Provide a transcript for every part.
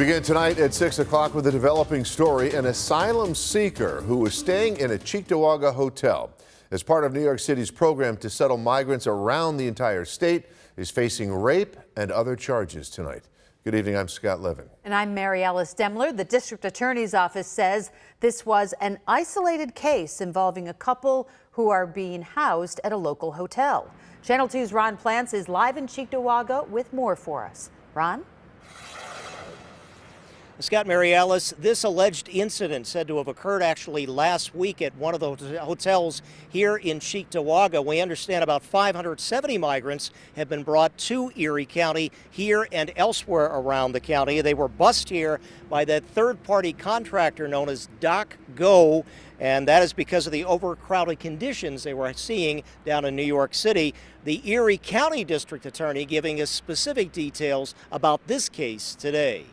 Begin tonight at 6 o'clock with a developing story. An asylum seeker who was staying in a Cheektowaga hotel as part of New York City's program to settle migrants around the entire state is facing rape and other charges tonight. Good evening, I'm Scott Levin. And I'm Mary Alice Demler. The district attorney's office says this was an isolated case involving a couple who are being housed at a local hotel. Channel 2's Ron Plants is live in Cheektowaga with more for us. Ron? Scott, Mary Alice, this alleged incident said to have occurred actually last week at one of the hotels here in Cheektowaga. We understand about 570 migrants have been brought to Erie County here and elsewhere around the county. They were bused here by that third-party contractor known as Doc Go, and that is because of the overcrowded conditions they were seeing down in New York City. The Erie County District Attorney giving us specific details about this case today.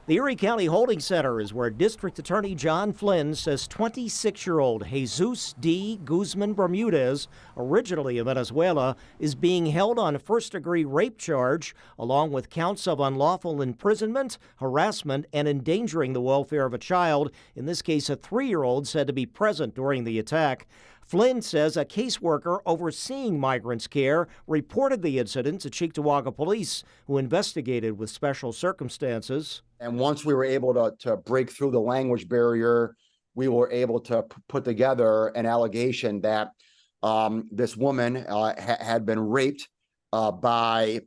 The Erie County Holding Center is where District Attorney John Flynn says 26-year-old Jesus D. Guzman Bermudez, originally of Venezuela, is being held on a first-degree rape charge, along with counts of unlawful imprisonment, harassment, and endangering the welfare of a child, in this case a 3-year-old said to be present during the attack. Flynn says a caseworker overseeing migrants' care reported the incident to Cheektowaga police, who investigated with special circumstances. And once we were able to break through the language barrier, we were able to put together an allegation that this woman had been raped by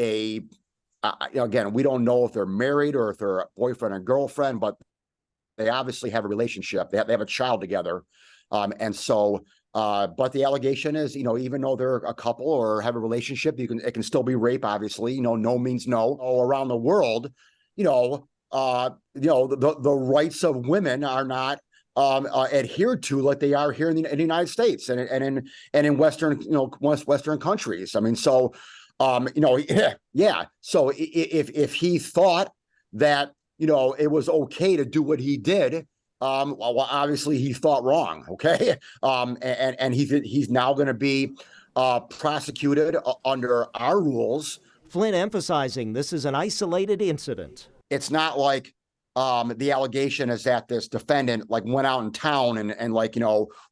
again, we don't know if they're married or if they're a boyfriend and girlfriend, but they obviously have a relationship. They have a child together. But the allegation is, even though they're a couple or have a relationship, it can still be rape, obviously. No means no. Around the world, the rights of women are not adhered to like they are here in the United States and in Western, Western countries. I mean, so, yeah. So if he thought that, it was okay to do what he did, well, obviously he thought wrong. Okay. And he's now going to be prosecuted under our rules. Flynn emphasizing this is an isolated incident. It's not like the allegation is that this defendant went out in town and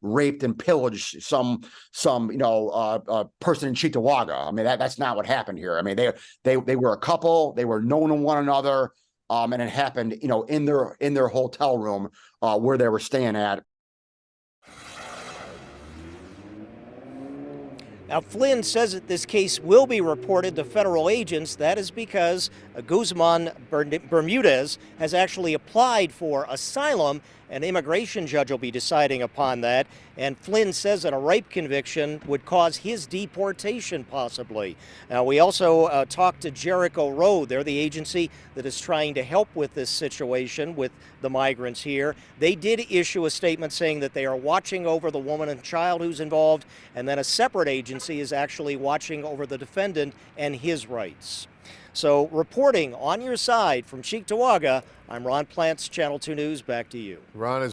raped and pillaged some person in Cheektowaga. I mean, that's not what happened here. I mean, they were a couple. They were known to one another. And it happened, in their hotel room where they were staying at. Now, Flynn says that this case will be reported to federal agents. That is because Guzman Bermudez has actually applied for asylum. An immigration judge will be deciding upon that. And Flynn says that a rape conviction would cause his deportation, possibly. Now, we also talked to Jericho Road. They're the agency that is trying to help with this situation with the migrants here. They did issue a statement saying that they are watching over the woman and child who's involved, and then a separate agency is actually watching over the defendant and his rights. So, reporting on your side from Cheektowaga, I'm Ron Plants, Channel 2 News. Back to you. Ron is